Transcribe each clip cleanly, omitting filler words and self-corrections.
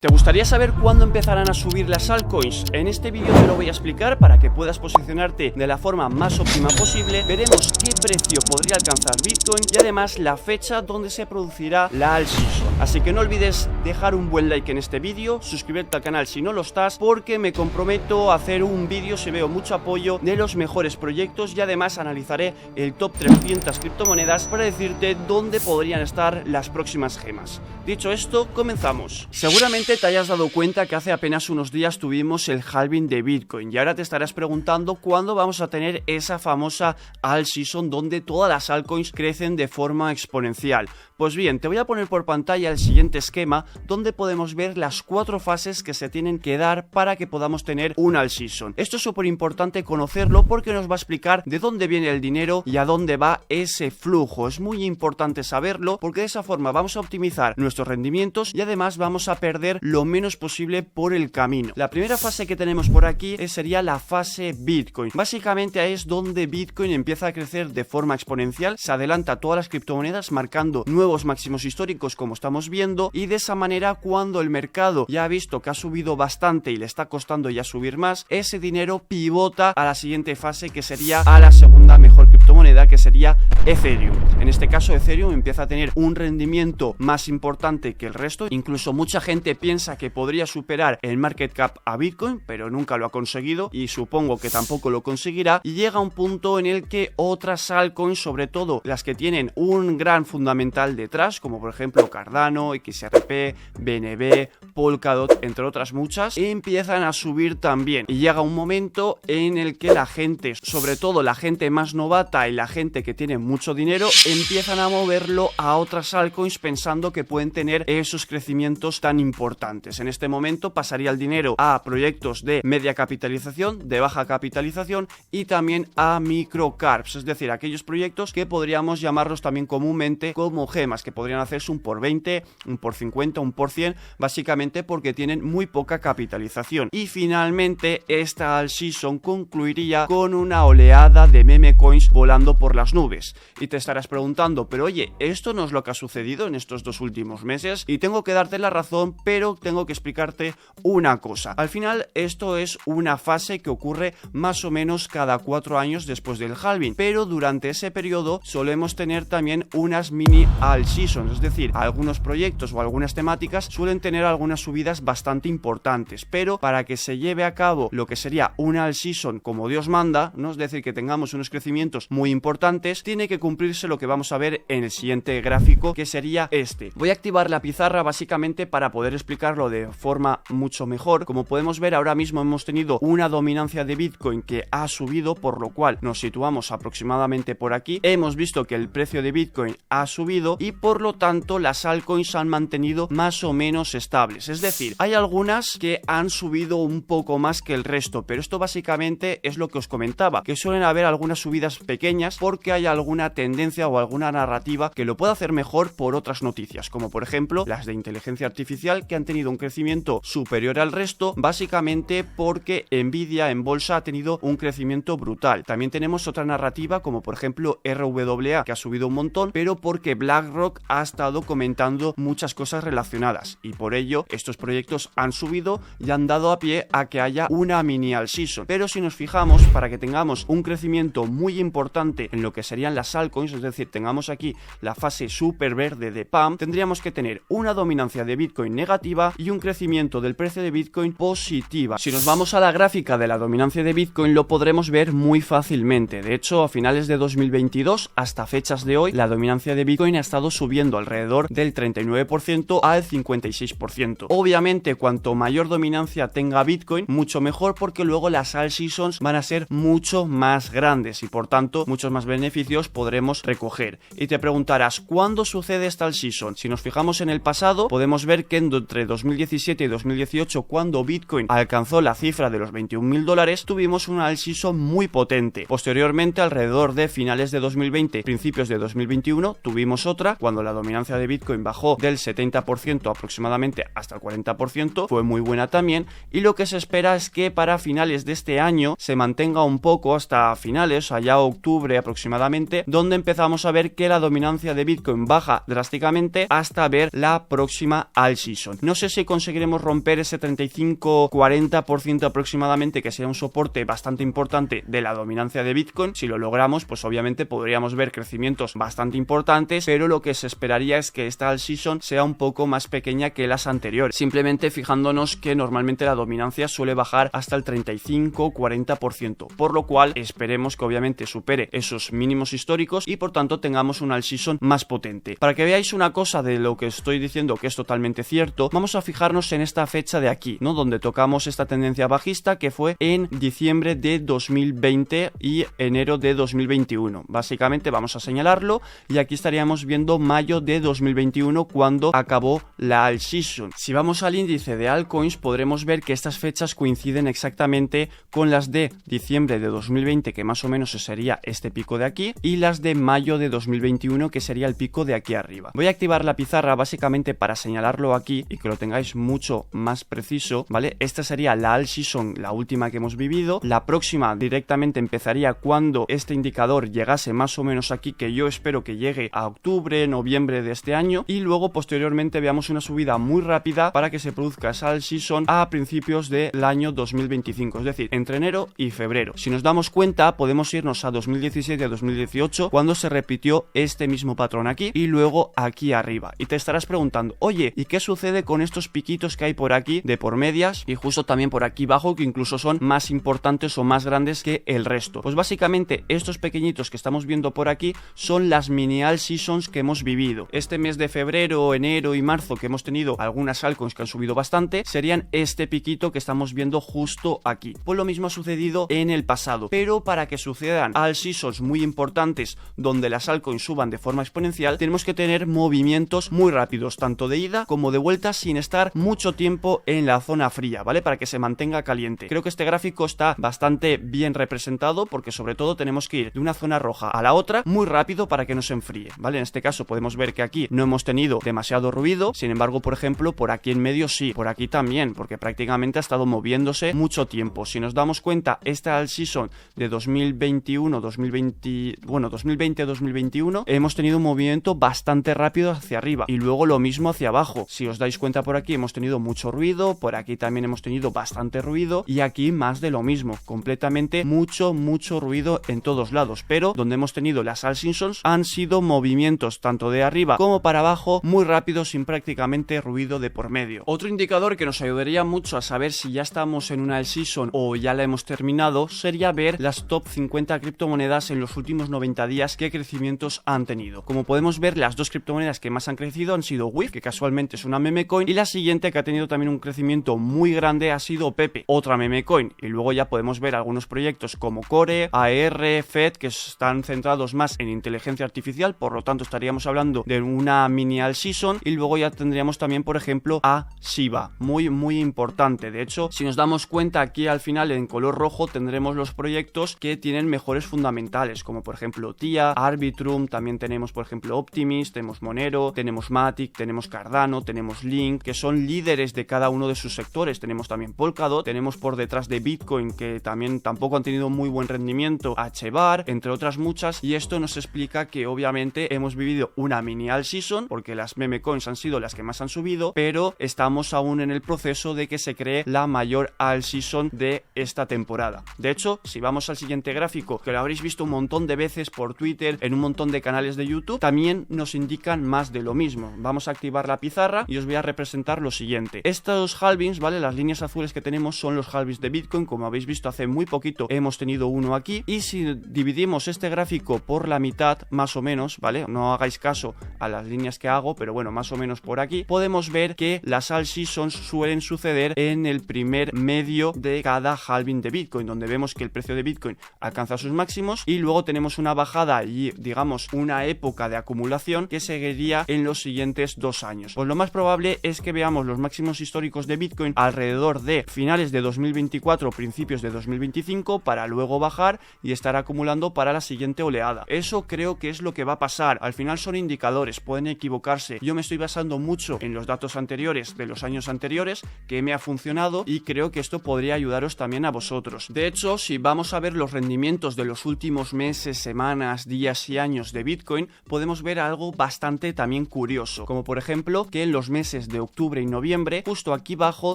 ¿Te gustaría saber cuándo empezarán a subir las altcoins? En este vídeo te lo voy a explicar para que puedas posicionarte de la forma más óptima posible. Veremos qué precio podría alcanzar Bitcoin y además la fecha donde se producirá la alt season. Así que no olvides dejar un buen like en este vídeo, suscribirte al canal si no lo estás, porque me comprometo a hacer un vídeo si veo mucho apoyo de los mejores proyectos y además analizaré el top 300 criptomonedas para decirte dónde podrían estar las próximas gemas. Dicho esto, comenzamos. Seguramente te hayas dado cuenta que hace apenas unos días tuvimos el halving de Bitcoin y ahora te estarás preguntando cuándo vamos a tener esa famosa alt season donde todas las altcoins crecen de forma exponencial. Pues bien, te voy a poner por pantalla el siguiente esquema donde podemos ver las 4 fases que se tienen que dar para que podamos tener una alt season. Esto es súper importante conocerlo porque nos va a explicar de dónde viene el dinero y a dónde va ese flujo. Es muy importante saberlo porque de esa forma vamos a optimizar nuestros rendimientos y además vamos a perder lo menos posible por el camino. La primera fase que tenemos por aquí sería la fase Bitcoin. Básicamente es donde Bitcoin empieza a crecer de forma exponencial, se adelanta a todas las criptomonedas marcando nuevos máximos históricos como estamos viendo, y de esa manera cuando el mercado ya ha visto que ha subido bastante y le está costando ya subir más, ese dinero pivota a la siguiente fase que sería a la segunda mejor criptomoneda, que sería Ethereum. En este caso Ethereum empieza a tener un rendimiento más importante que el resto, incluso mucha gente piensa que podría superar el market cap a Bitcoin, pero nunca lo ha conseguido y supongo que tampoco lo conseguirá, y llega un punto en el que otras altcoins, sobre todo las que tienen un gran fundamental detrás, como por ejemplo Cardano, XRP, BNB, Polkadot, entre otras muchas, empiezan a subir también, y llega un momento en el que la gente, sobre todo la gente más novata y la gente que tiene mucho dinero, empiezan a moverlo a otras altcoins pensando que pueden tener esos crecimientos tan importantes. En este momento pasaría el dinero a proyectos de media capitalización, de baja capitalización y también a microcaps, es decir, aquellos proyectos que podríamos llamarlos también comúnmente como gemas, que podrían hacerse un por 20, un por 50, un por 100, básicamente porque tienen muy poca capitalización. Y finalmente esta alt season concluiría con una oleada de meme coins volando por las nubes. Y te estarás preguntando, pero oye, ¿esto no es lo que ha sucedido en estos 2 últimos meses? Y tengo que darte la razón, pero tengo que explicarte una cosa. Al final esto es una fase que ocurre más o menos cada 4 años después del halving, pero durante ese periodo solemos tener también unas mini alt seasons, es decir, algunos proyectos o algunas temáticas suelen tener algunas subidas bastante importantes, pero para que se lleve a cabo lo que sería una alt season como Dios manda, ¿no? Es decir, que tengamos unos crecimientos muy importantes, tiene que cumplirse lo que vamos a ver en el siguiente gráfico, que sería este. Voy a activar la pizarra básicamente para poder explicarlo de forma mucho mejor. Como podemos ver, ahora mismo hemos tenido una dominancia de Bitcoin que ha subido, por lo cual nos situamos aproximadamente por aquí. Hemos visto que el precio de Bitcoin ha subido y por lo tanto las altcoins se han mantenido más o menos estables. Es decir, hay algunas que han subido un poco más que el resto, pero esto básicamente es lo que os comentaba, que suelen haber algunas subidas pequeñas porque hay alguna tendencia o alguna narrativa que lo puede hacer mejor por otras noticias, como por ejemplo las de inteligencia artificial, que han tenido un crecimiento superior al resto, básicamente porque Nvidia en bolsa ha tenido un crecimiento brutal. También tenemos otra narrativa como por ejemplo RWA, que ha subido un montón, pero porque BlackRock ha estado comentando muchas cosas relacionadas y por ello estos proyectos han subido y han dado a pie a que haya una mini alt season. Pero si nos fijamos, para que tengamos un crecimiento muy importante en lo que serían las altcoins, es decir, tengamos aquí la fase súper verde de PAM, tendríamos que tener una dominancia de Bitcoin negativa y un crecimiento del precio de Bitcoin positiva. Si nos vamos a la gráfica de la dominancia de Bitcoin lo podremos ver muy fácilmente. De hecho, a finales de 2022 hasta fechas de hoy, la dominancia de Bitcoin ha estado subiendo alrededor del 39% al 56%. Obviamente, cuanto mayor dominancia tenga Bitcoin, mucho mejor, porque luego las alt seasons van a ser mucho más grandes y por tanto muchos más beneficios podremos recoger. Y te preguntarás, ¿cuándo sucede esta alt season? Si nos fijamos en el pasado, podemos ver que entre 2017 y 2018, cuando Bitcoin alcanzó la cifra de los $21.000, tuvimos una alt season muy potente. Posteriormente, alrededor de finales de 2020, principios de 2021, tuvimos otra, cuando la dominancia de Bitcoin bajó del 70% aproximadamente hasta el 40%, fue muy buena también, y lo que se espera es que para finales de este año se mantenga un poco hasta finales, allá octubre octubre aproximadamente, donde empezamos a ver que la dominancia de Bitcoin baja drásticamente hasta ver la próxima all season. No sé si conseguiremos romper ese 35-40% aproximadamente, que sería un soporte bastante importante de la dominancia de Bitcoin. Si lo logramos, pues obviamente podríamos ver crecimientos bastante importantes, pero lo que se esperaría es que esta all season sea un poco más pequeña que las anteriores, simplemente fijándonos que normalmente la dominancia suele bajar hasta el 35-40%, por lo cual esperemos que obviamente supere esos mínimos históricos y por tanto tengamos una all season más potente. Para que veáis una cosa de lo que estoy diciendo que es totalmente cierto, vamos a fijarnos en esta fecha de aquí, ¿no? Donde tocamos esta tendencia bajista, que fue en diciembre de 2020 y enero de 2021. Básicamente vamos a señalarlo y aquí estaríamos viendo mayo de 2021 cuando acabó la all season. Si vamos al índice de altcoins podremos ver que estas fechas coinciden exactamente con las de diciembre de 2020, que más o menos sería este pico de aquí, y las de mayo de 2021, que sería el pico de aquí arriba. Voy a activar la pizarra básicamente para señalarlo aquí y que lo tengáis mucho más preciso, ¿vale? Esta sería la all season, la última que hemos vivido. La próxima directamente empezaría cuando este indicador llegase más o menos aquí, que yo espero que llegue a octubre, noviembre de este año, y luego posteriormente veamos una subida muy rápida para que se produzca esa all season a principios del año 2025, es decir, entre enero y febrero. Si nos damos cuenta, podemos irnos a 2017 y a 2018 cuando se repitió este mismo patrón aquí y luego aquí arriba. Y te estarás preguntando, oye, ¿y qué sucede con estos piquitos que hay por aquí de por medias y justo también por aquí abajo, que incluso son más importantes o más grandes que el resto? Pues básicamente estos pequeñitos que estamos viendo por aquí son las mini all seasons que hemos vivido. Este mes de febrero, enero y marzo, que hemos tenido algunas altcoins que han subido bastante, serían este piquito que estamos viendo justo aquí. Pues lo mismo ha sucedido en el pasado, pero para que sucedan all seasons muy importantes donde las altcoins suban de forma exponencial, tenemos que tener movimientos muy rápidos, tanto de ida como de vuelta, sin estar mucho tiempo en la zona fría, ¿vale? Para que se mantenga caliente. Creo que este gráfico está bastante bien representado, porque sobre todo tenemos que ir de una zona roja a la otra muy rápido para que no se enfríe, ¿vale? En este caso podemos ver que aquí no hemos tenido demasiado ruido, sin embargo, por ejemplo, por aquí en medio sí, por aquí también, porque prácticamente ha estado moviéndose mucho tiempo. Si nos damos cuenta, esta all season de 2020-2021 hemos tenido un movimiento bastante rápido hacia arriba y luego lo mismo hacia abajo. Si os dais cuenta, por aquí hemos tenido mucho ruido, por aquí también hemos tenido bastante ruido y aquí más de lo mismo, completamente mucho ruido en todos lados, pero donde hemos tenido las all seasons han sido movimientos tanto de arriba como para abajo muy rápidos, sin prácticamente ruido de por medio. Otro indicador que nos ayudaría mucho a saber si ya estamos en una all season o ya la hemos terminado sería ver las top 50 criptomonedas en los últimos 90 días, qué crecimientos han tenido. Como podemos ver, las dos criptomonedas que más han crecido han sido WIF, que casualmente es una meme coin, y la siguiente que ha tenido también un crecimiento muy grande ha sido Pepe, otra meme coin. Y luego ya podemos ver algunos proyectos como Core, AR, Fed, que están centrados más en inteligencia artificial, por lo tanto estaríamos hablando de una mini all season. Y luego ya tendríamos también, por ejemplo, a Shiba, muy importante. De hecho, si nos damos cuenta, aquí al final en color rojo tendremos los proyectos que tienen mejores fundamentales, como por ejemplo TIA, Arbitrum, también tenemos por ejemplo Optimism, tenemos Monero, tenemos Matic, tenemos Cardano, tenemos Link, que son líderes de cada uno de sus sectores. Tenemos también Polkadot, tenemos por detrás de Bitcoin, que también tampoco han tenido muy buen rendimiento, HBAR, entre otras muchas, y esto nos explica que obviamente hemos vivido una mini all season, porque las meme coins han sido las que más han subido, pero estamos aún en el proceso de que se cree la mayor all season de esta temporada. De hecho, si vamos al siguiente gráfico, que lo habréis visto un montón de veces por Twitter, en un montón de canales de YouTube, también nos indican más de lo mismo. Vamos a activar la pizarra y os voy a representar lo siguiente. Estos halvings, ¿vale? Las líneas azules que tenemos son los halvings de Bitcoin. Como habéis visto, hace muy poquito hemos tenido uno aquí, y si dividimos este gráfico por la mitad, más o menos, ¿vale? No hagáis caso a las líneas que hago, pero bueno, más o menos por aquí, podemos ver que las all seasons suelen suceder en el primer medio de cada halving de Bitcoin, donde vemos que el precio de Bitcoin alcanza sus máximos y luego tenemos una bajada y digamos una época de acumulación que seguiría en los siguientes 2 años. Pues lo más probable es que veamos los máximos históricos de Bitcoin alrededor de finales de 2024, principios de 2025, para luego bajar y estar acumulando para la siguiente oleada. Eso creo que es lo que va a pasar. Al final son indicadores, pueden equivocarse. Yo me estoy basando mucho en los datos anteriores de los años anteriores, que me ha funcionado, y creo que esto podría ayudaros también a vosotros. De hecho, si vamos a ver los rendimientos de los últimos últimos meses, semanas, días y años de Bitcoin, podemos ver algo bastante también curioso, como por ejemplo que en los meses de octubre y noviembre, justo aquí abajo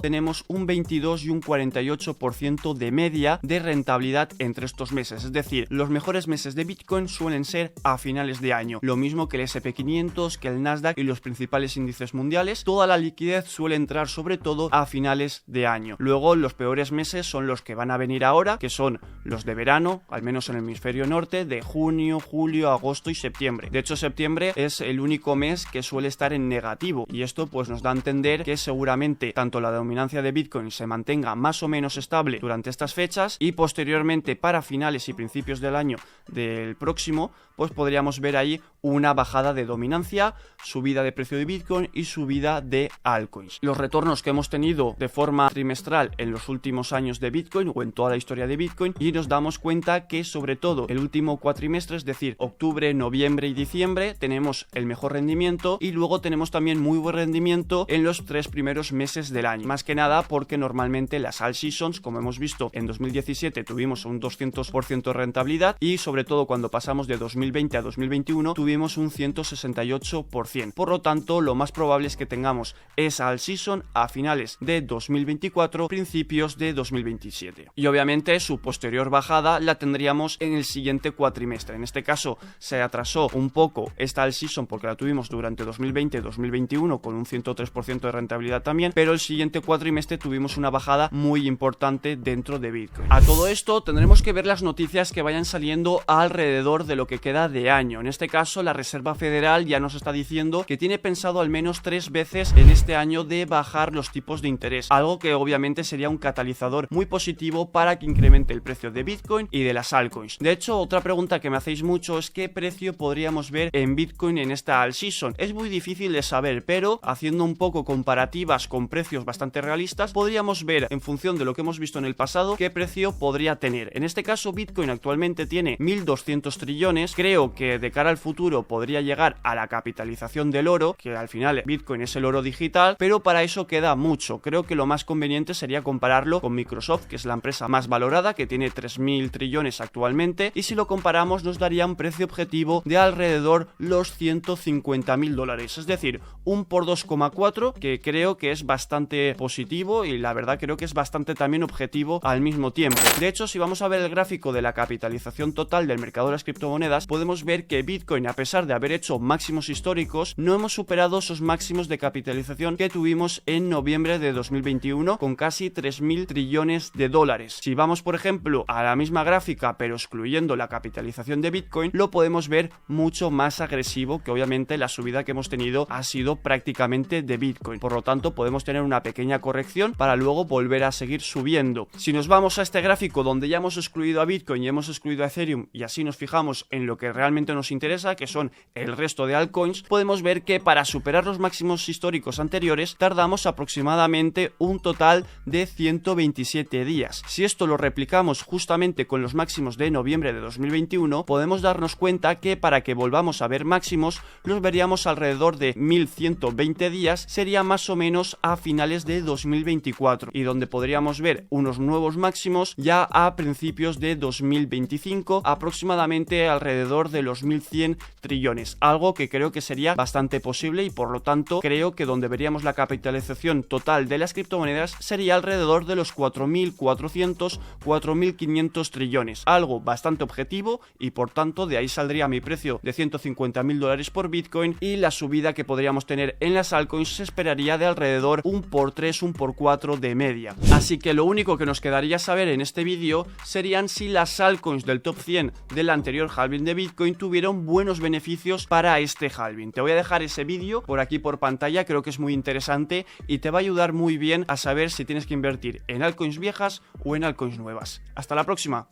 tenemos un 22 y un 48% de media de rentabilidad entre estos meses, es decir, los mejores meses de Bitcoin suelen ser a finales de año, lo mismo que el S&P500, que el Nasdaq y los principales índices mundiales. Toda la liquidez suele entrar sobre todo a finales de año. Luego los peores meses son los que van a venir ahora, que son los de verano, al menos en el hemisferio norte, de junio, julio, agosto y septiembre. De hecho, septiembre es el único mes que suele estar en negativo, y esto pues nos da a entender que seguramente tanto la dominancia de Bitcoin se mantenga más o menos estable durante estas fechas, y posteriormente para finales y principios del año del próximo pues podríamos ver ahí una bajada de dominancia, subida de precio de Bitcoin y subida de altcoins. Los retornos que hemos tenido de forma trimestral en los últimos años de Bitcoin o en toda la historia de Bitcoin, y nos damos cuenta que sobre todo el último cuatrimestre, es decir, octubre, noviembre y diciembre, tenemos el mejor rendimiento, y luego tenemos también muy buen rendimiento en los 3 primeros meses del año. Más que nada porque normalmente las alt seasons, como hemos visto en 2017, tuvimos un 200% de rentabilidad, y sobre todo cuando pasamos de 2020 a 2021 tuvimos un 168%. Por lo tanto, lo más probable es que tengamos esa alt season a finales de 2024, principios de 2027. Y obviamente su posterior bajada la tendríamos en el siguiente cuatrimestre. En este caso se atrasó un poco esta alt season porque la tuvimos durante 2020-2021 con un 103% de rentabilidad también, pero el siguiente cuatrimestre tuvimos una bajada muy importante dentro de Bitcoin. A todo esto tendremos que ver las noticias que vayan saliendo alrededor de lo que queda de año. En este caso, la Reserva Federal ya nos está diciendo que tiene pensado al menos 3 veces en este año de bajar los tipos de interés, algo que obviamente sería un catalizador muy positivo para que incremente el precio de Bitcoin y de las altcoins. De hecho, otra pregunta que me hacéis mucho es qué precio podríamos ver en Bitcoin en esta alt season. Es muy difícil de saber, pero haciendo un poco comparativas con precios bastante realistas, podríamos ver en función de lo que hemos visto en el pasado qué precio podría tener. En este caso, Bitcoin actualmente tiene 1.200 trillones. Creo que de cara al futuro podría llegar a la capitalización del oro, que al final Bitcoin es el oro digital, pero para eso queda mucho. Creo que lo más conveniente sería compararlo con Microsoft, que es la empresa más valorada, que tiene 3.000 trillones actualmente, y si lo comparamos nos daría un precio objetivo de alrededor los $150.000, es decir, un por 2,4, que creo que es bastante positivo, y la verdad creo que es bastante también objetivo al mismo tiempo. De hecho, si vamos a ver el gráfico de la capitalización total del mercado de las criptomonedas, podemos ver que Bitcoin, a pesar de haber hecho máximos históricos, no hemos superado esos máximos de capitalización que tuvimos en noviembre de 2021 con casi 3.000 trillones de dólares. Si vamos, por ejemplo, a la misma gráfica pero excluyendo la capitalización de Bitcoin, lo podemos ver mucho más agresivo, que obviamente la subida que hemos tenido ha sido prácticamente de Bitcoin. Por lo tanto, podemos tener una pequeña corrección para luego volver a seguir subiendo. Si nos vamos a este gráfico donde ya hemos excluido a Bitcoin y hemos excluido a Ethereum, y así nos fijamos en lo que realmente nos interesa, que son el resto de altcoins, podemos ver que para superar los máximos históricos anteriores tardamos aproximadamente un total de 127 días. Si esto lo replicamos justamente con los máximos de noviembre de 2021, podemos darnos cuenta que para que volvamos a ver máximos los veríamos alrededor de 1120 días, sería más o menos a finales de 2024, y donde podríamos ver unos nuevos máximos ya a principios de 2025, aproximadamente alrededor de los 1100 trillones, algo que creo que sería bastante posible, y por lo tanto creo que donde veríamos la capitalización total de las criptomonedas sería alrededor de los 4.400, 4.500 trillones, algo bastante objetivo, y por tanto de ahí saldría mi precio de $150.000 por Bitcoin, y la subida que podríamos tener en las altcoins se esperaría de alrededor un por 3, un por 4 de media. Así que lo único que nos quedaría saber en este vídeo serían si las altcoins del top 100 del anterior halving de Bitcoin tuvieron buenos beneficios para este halving. Te voy a dejar ese vídeo por aquí por pantalla, creo que es muy interesante y te va a ayudar muy bien a saber si tienes que invertir en altcoins viejas o en altcoins nuevas. Hasta la próxima.